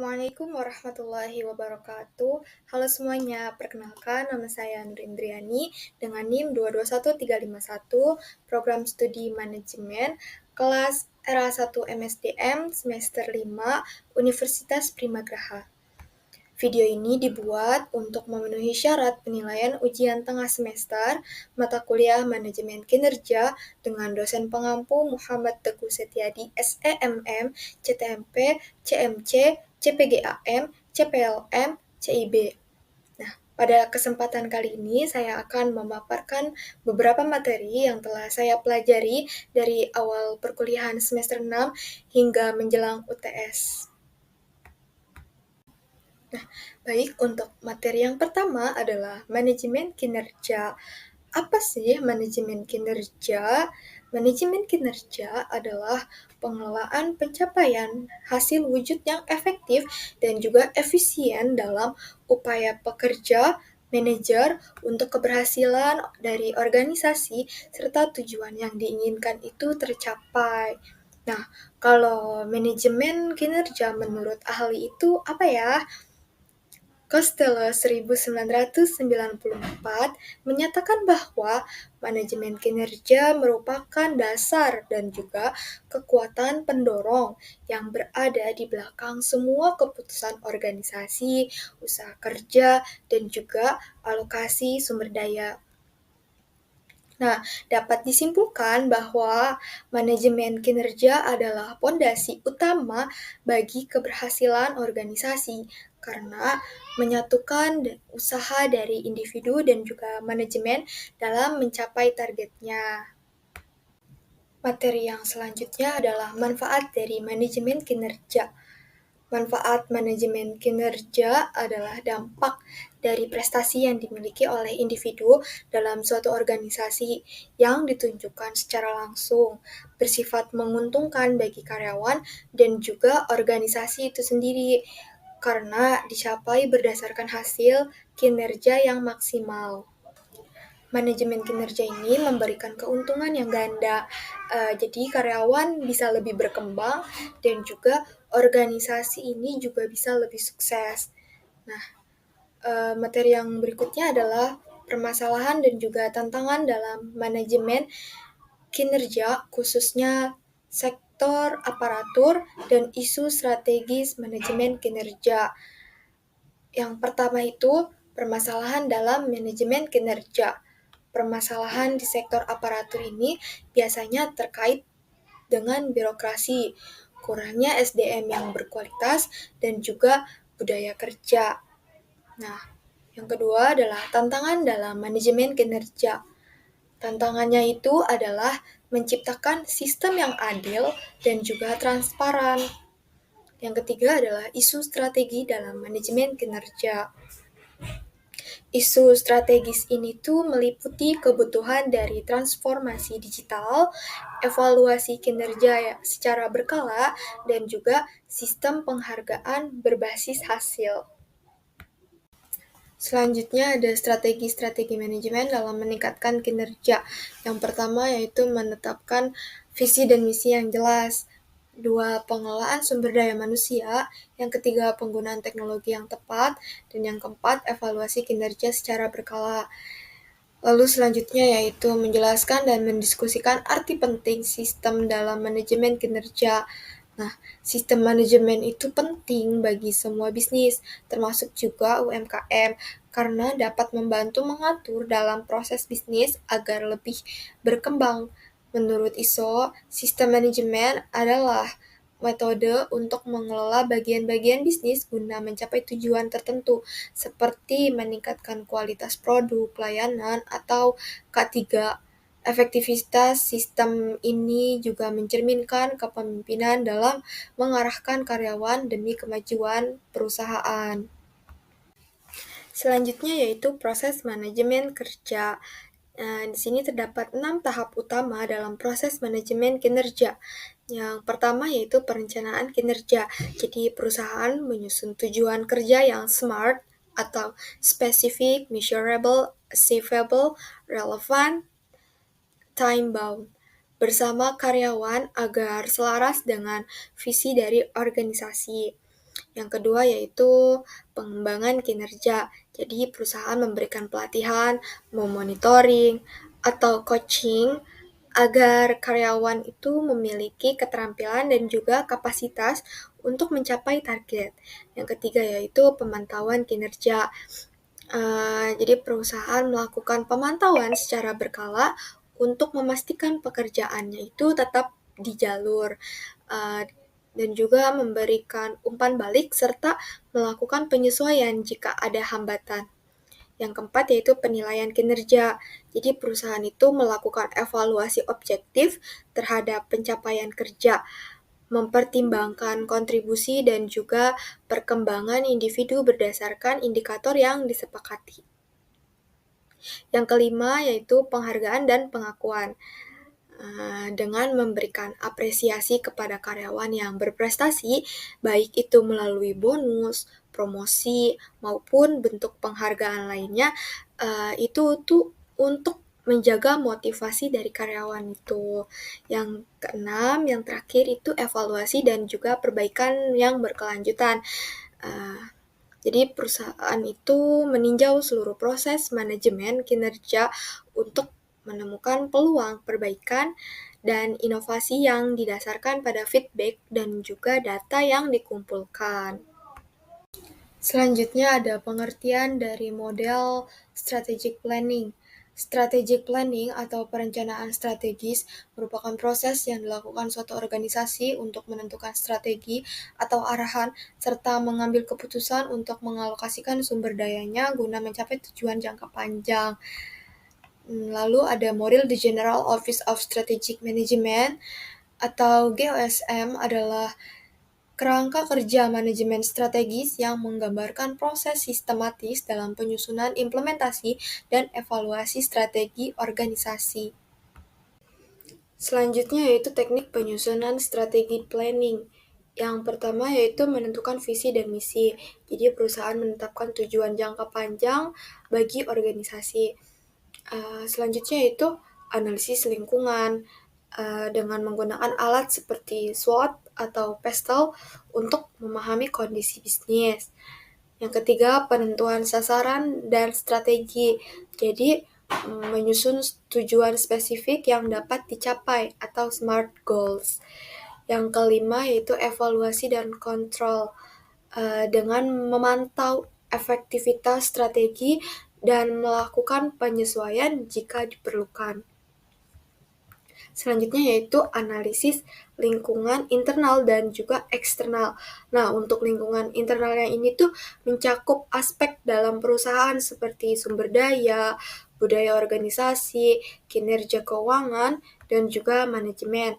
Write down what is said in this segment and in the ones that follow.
Assalamualaikum warahmatullahi wabarakatuh. Halo semuanya, perkenalkan nama saya Nur Indriani dengan NIM 221351, Program Studi Manajemen, kelas RA1 MSDM semester 5, Universitas Primagraha. Video ini dibuat untuk memenuhi syarat penilaian ujian tengah semester mata kuliah Manajemen Kinerja dengan dosen pengampu Muhammad Teguh Setiadi SEMM, CTMP, CMC, CPGAM, CPLM, CIB. Nah, pada kesempatan kali ini saya akan memaparkan beberapa materi yang telah saya pelajari dari awal perkuliahan semester 6 hingga menjelang UTS. Baik, untuk materi yang pertama adalah manajemen kinerja. Apa sih manajemen kinerja? Manajemen kinerja adalah pengelolaan pencapaian hasil wujud yang efektif dan juga efisien dalam upaya pekerja, manajer untuk keberhasilan dari organisasi serta tujuan yang diinginkan itu tercapai. Nah, kalau manajemen kinerja menurut ahli itu apa ya? Costello 1994 menyatakan bahwa manajemen kinerja merupakan dasar dan juga kekuatan pendorong yang berada di belakang semua keputusan organisasi, usaha kerja, dan juga alokasi sumber daya. Nah, dapat disimpulkan bahwa manajemen kinerja adalah pondasi utama bagi keberhasilan organisasi karena menyatukan usaha dari individu dan juga manajemen dalam mencapai targetnya. Materi yang selanjutnya adalah manfaat dari manajemen kinerja. Manfaat manajemen kinerja adalah dampak dari prestasi yang dimiliki oleh individu dalam suatu organisasi yang ditunjukkan secara langsung, bersifat menguntungkan bagi karyawan dan juga organisasi itu sendiri, karena dicapai berdasarkan hasil kinerja yang maksimal. Manajemen kinerja ini memberikan keuntungan yang ganda, jadi karyawan bisa lebih berkembang dan juga organisasi ini juga bisa lebih sukses. Nah, materi yang berikutnya adalah permasalahan dan juga tantangan dalam manajemen kinerja, khususnya sektor aparatur dan isu strategis manajemen kinerja. Yang pertama itu permasalahan dalam manajemen kinerja. Permasalahan di sektor aparatur ini biasanya terkait dengan birokrasi, kurangnya SDM yang berkualitas, dan juga budaya kerja. Nah, yang kedua adalah tantangan dalam manajemen kinerja. Tantangannya itu adalah menciptakan sistem yang adil dan juga transparan. Yang ketiga adalah isu strategi dalam manajemen kinerja. Isu strategis ini tuh meliputi kebutuhan dari transformasi digital, evaluasi kinerja ya secara berkala, dan juga sistem penghargaan berbasis hasil. Selanjutnya ada strategi-strategi manajemen dalam meningkatkan kinerja. Yang pertama yaitu menetapkan visi dan misi yang jelas. Dua, pengelolaan sumber daya manusia. Yang ketiga, penggunaan teknologi yang tepat. Dan yang keempat, evaluasi kinerja secara berkala. Lalu selanjutnya yaitu menjelaskan dan mendiskusikan arti penting sistem dalam manajemen kinerja. Nah, sistem manajemen itu penting bagi semua bisnis, termasuk juga UMKM, karena dapat membantu mengatur dalam proses bisnis agar lebih berkembang. Menurut ISO, sistem manajemen adalah metode untuk mengelola bagian-bagian bisnis guna mencapai tujuan tertentu, seperti meningkatkan kualitas produk, pelayanan, atau K3. Efektivitas sistem ini juga mencerminkan kepemimpinan dalam mengarahkan karyawan demi kemajuan perusahaan. Selanjutnya yaitu proses manajemen kerja. Di sini terdapat 6 tahap utama dalam proses manajemen kinerja. Yang pertama yaitu perencanaan kinerja. Jadi perusahaan menyusun tujuan kerja yang SMART atau specific, measurable, achievable, relevant, time-bound bersama karyawan agar selaras dengan visi dari organisasi. Yang kedua yaitu pengembangan kinerja. Jadi perusahaan memberikan pelatihan, memonitoring, atau coaching agar karyawan itu memiliki keterampilan dan juga kapasitas untuk mencapai target. Yang ketiga yaitu pemantauan kinerja. Jadi perusahaan melakukan pemantauan secara berkala untuk memastikan pekerjaannya itu tetap di jalur, uh, dan juga memberikan umpan balik serta melakukan penyesuaian jika ada hambatan. Yang keempat yaitu penilaian kinerja. Jadi perusahaan itu melakukan evaluasi objektif terhadap pencapaian kerja, mempertimbangkan kontribusi dan juga perkembangan individu berdasarkan indikator yang disepakati. Yang kelima yaitu penghargaan dan pengakuan. Dengan memberikan apresiasi kepada karyawan yang berprestasi, baik itu melalui bonus, promosi, maupun bentuk penghargaan lainnya, itu tuh untuk menjaga motivasi dari karyawan itu. Yang keenam, yang terakhir itu evaluasi dan juga perbaikan yang berkelanjutan. Jadi perusahaan itu meninjau seluruh proses manajemen kinerja untuk menemukan peluang perbaikan dan inovasi yang didasarkan pada feedback dan juga data yang dikumpulkan. Selanjutnya ada pengertian dari model strategic planning. Strategic planning atau perencanaan strategis merupakan proses yang dilakukan suatu organisasi untuk menentukan strategi atau arahan serta mengambil keputusan untuk mengalokasikan sumber dayanya guna mencapai tujuan jangka panjang. Lalu ada model The General Office of Strategic Management atau GOSM adalah kerangka kerja manajemen strategis yang menggambarkan proses sistematis dalam penyusunan implementasi dan evaluasi strategi organisasi. Selanjutnya yaitu teknik penyusunan strategi planning. Yang pertama yaitu menentukan visi dan misi. Jadi perusahaan menetapkan tujuan jangka panjang bagi organisasi. Selanjutnya yaitu analisis lingkungan dengan menggunakan alat seperti SWOT atau PESTEL untuk memahami kondisi bisnis. Yang ketiga, penentuan sasaran dan strategi. Jadi, menyusun tujuan spesifik yang dapat dicapai atau SMART goals. Yang kelima yaitu evaluasi dan kontrol dengan memantau efektivitas strategi dan melakukan penyesuaian jika diperlukan. Selanjutnya yaitu analisis lingkungan internal dan juga eksternal. Nah, untuk lingkungan internalnya ini tuh mencakup aspek dalam perusahaan seperti sumber daya, budaya organisasi, kinerja keuangan, dan juga manajemen.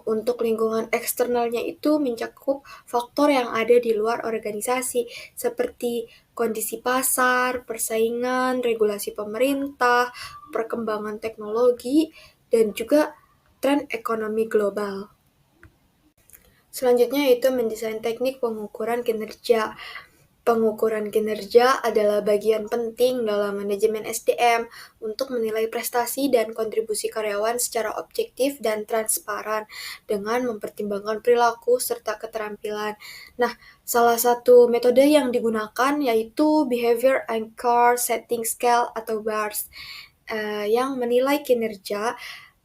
Untuk lingkungan eksternalnya itu mencakup faktor yang ada di luar organisasi seperti kondisi pasar, persaingan, regulasi pemerintah, perkembangan teknologi, dan juga tren ekonomi global. Selanjutnya yaitu mendesain teknik pengukuran kinerja. Pengukuran kinerja adalah bagian penting dalam manajemen SDM untuk menilai prestasi dan kontribusi karyawan secara objektif dan transparan dengan mempertimbangkan perilaku serta keterampilan. Nah, salah satu metode yang digunakan yaitu Behavior Anchor Setting Scale atau BARS yang menilai kinerja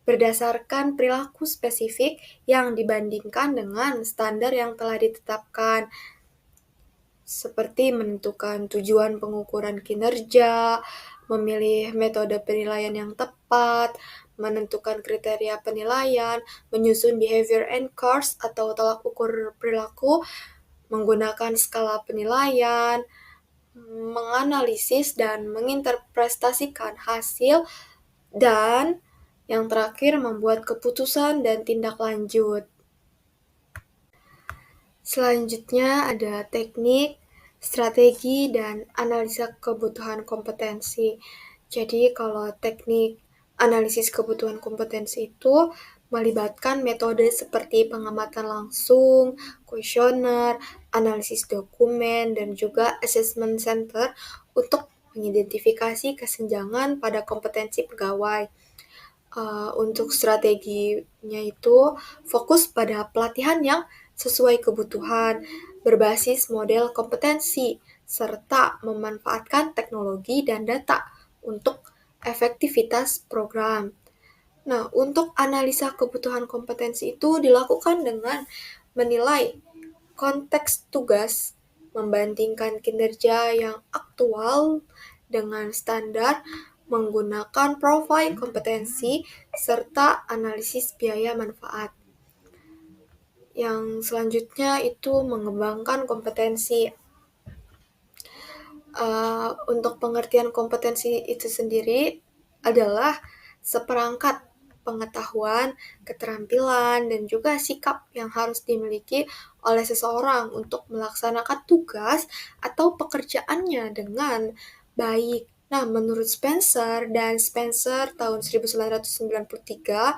berdasarkan perilaku spesifik yang dibandingkan dengan standar yang telah ditetapkan, seperti menentukan tujuan pengukuran kinerja, memilih metode penilaian yang tepat, menentukan kriteria penilaian, menyusun behavior anchors atau tolak ukur perilaku, menggunakan skala penilaian, menganalisis dan menginterpretasikan hasil, dan yang terakhir membuat keputusan dan tindak lanjut. Selanjutnya ada teknik, strategi, dan analisa kebutuhan kompetensi. Jadi kalau teknik analisis kebutuhan kompetensi itu melibatkan metode seperti pengamatan langsung, kuesioner, analisis dokumen, dan juga assessment center untuk mengidentifikasi kesenjangan pada kompetensi pegawai. Untuk strateginya itu fokus pada pelatihan yang sesuai kebutuhan, berbasis model kompetensi, serta memanfaatkan teknologi dan data untuk efektivitas program. Nah, untuk analisa kebutuhan kompetensi itu dilakukan dengan menilai konteks tugas, membandingkan kinerja yang aktual dengan standar, menggunakan profil kompetensi, serta analisis biaya manfaat. Yang selanjutnya itu mengembangkan kompetensi. Untuk pengertian kompetensi itu sendiri adalah seperangkat pengetahuan, keterampilan, dan juga sikap yang harus dimiliki oleh seseorang untuk melaksanakan tugas atau pekerjaannya dengan baik. Nah, menurut Spencer dan Spencer tahun 1993,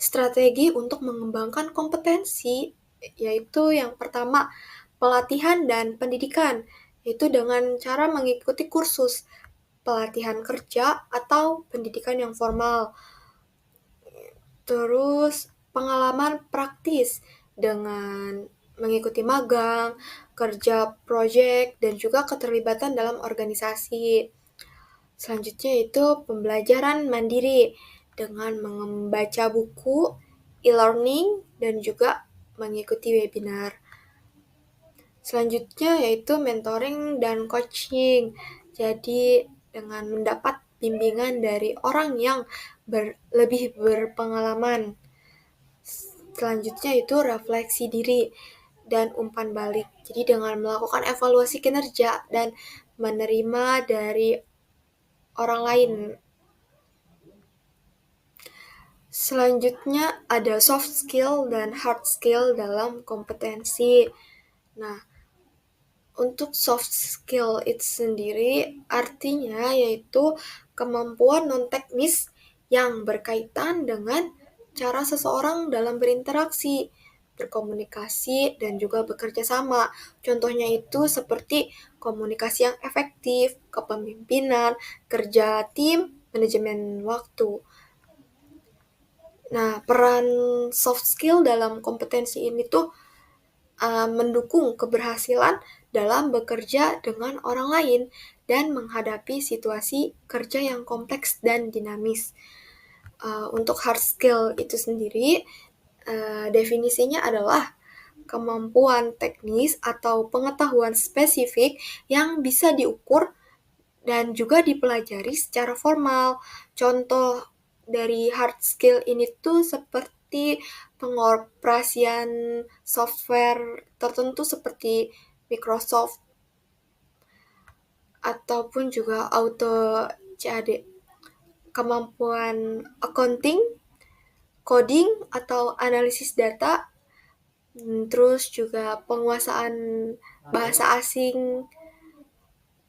strategi untuk mengembangkan kompetensi yaitu yang pertama, pelatihan dan pendidikan, yaitu dengan cara mengikuti kursus, pelatihan kerja, atau pendidikan yang formal. Terus pengalaman praktis dengan mengikuti magang, kerja proyek, dan juga keterlibatan dalam organisasi. Selanjutnya itu pembelajaran mandiri dengan membaca buku, e-learning, dan juga mengikuti webinar. Selanjutnya yaitu mentoring dan coaching. Jadi dengan mendapat bimbingan dari orang yang lebih berpengalaman. Selanjutnya itu refleksi diri dan umpan balik. Jadi dengan melakukan evaluasi kinerja dan menerima dari orang lain. Selanjutnya ada soft skill dan hard skill dalam kompetensi. Nah, untuk soft skill itu sendiri artinya yaitu kemampuan non-teknis yang berkaitan dengan cara seseorang dalam berinteraksi, berkomunikasi, dan juga bekerja sama. Contohnya itu seperti komunikasi yang efektif, kepemimpinan, kerja tim, manajemen waktu. Nah, peran soft skill dalam kompetensi ini tuh mendukung keberhasilan dalam bekerja dengan orang lain dan menghadapi situasi kerja yang kompleks dan dinamis. Untuk hard skill itu sendiri, definisinya adalah kemampuan teknis atau pengetahuan spesifik yang bisa diukur dan juga dipelajari secara formal. Contoh dari hard skill ini tuh seperti pengoperasian software tertentu seperti Microsoft ataupun juga auto CAD. Kemampuan accounting, coding atau analisis data, terus juga penguasaan bahasa asing.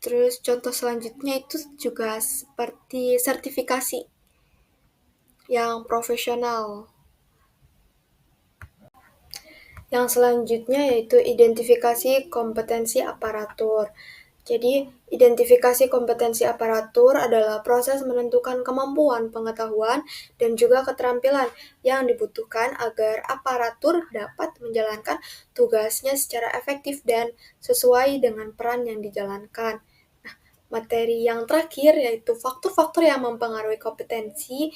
Terus contoh selanjutnya itu juga seperti sertifikasi yang profesional. Yang selanjutnya yaitu identifikasi kompetensi aparatur. Jadi, identifikasi kompetensi aparatur adalah proses menentukan kemampuan, pengetahuan, dan juga keterampilan yang dibutuhkan agar aparatur dapat menjalankan tugasnya secara efektif dan sesuai dengan peran yang dijalankan. Nah, materi yang terakhir yaitu faktor-faktor yang mempengaruhi kompetensi,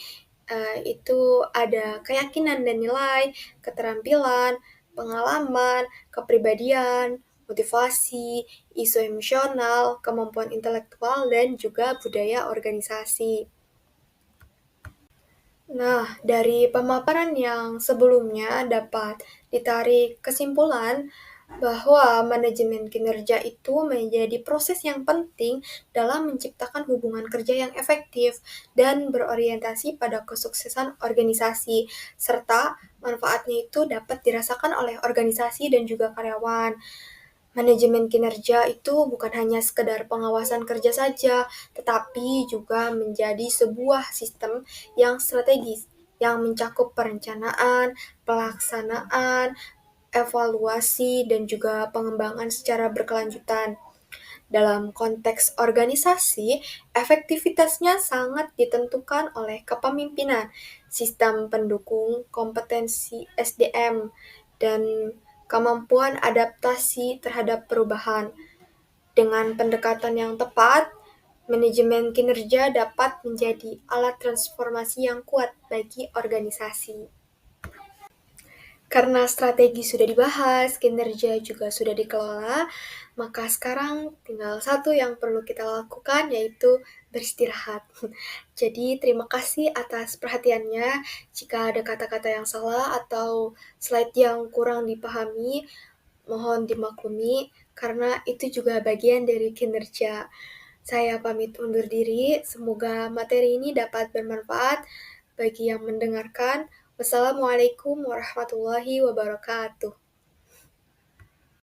itu ada keyakinan dan nilai, keterampilan, pengalaman, kepribadian, motivasi, isu emosional, kemampuan intelektual, dan juga budaya organisasi. Nah, dari pemaparan yang sebelumnya dapat ditarik kesimpulan bahwa manajemen kinerja itu menjadi proses yang penting dalam menciptakan hubungan kerja yang efektif dan berorientasi pada kesuksesan organisasi, serta manfaatnya itu dapat dirasakan oleh organisasi dan juga karyawan. Manajemen kinerja itu bukan hanya sekedar pengawasan kerja saja, tetapi juga menjadi sebuah sistem yang strategis, yang mencakup perencanaan, pelaksanaan, evaluasi, dan juga pengembangan secara berkelanjutan. Dalam konteks organisasi, efektivitasnya sangat ditentukan oleh kepemimpinan, sistem pendukung kompetensi SDM, dan kemampuan adaptasi terhadap perubahan. Dengan pendekatan yang tepat, manajemen kinerja dapat menjadi alat transformasi yang kuat bagi organisasi. Karena strategi sudah dibahas, kinerja juga sudah dikelola, maka sekarang tinggal satu yang perlu kita lakukan, yaitu beristirahat. Jadi, terima kasih atas perhatiannya. Jika ada kata-kata yang salah atau slide yang kurang dipahami, mohon dimaklumi, karena itu juga bagian dari kinerja. Saya pamit undur diri, semoga materi ini dapat bermanfaat bagi yang mendengarkan. Wassalamualaikum warahmatullahi wabarakatuh.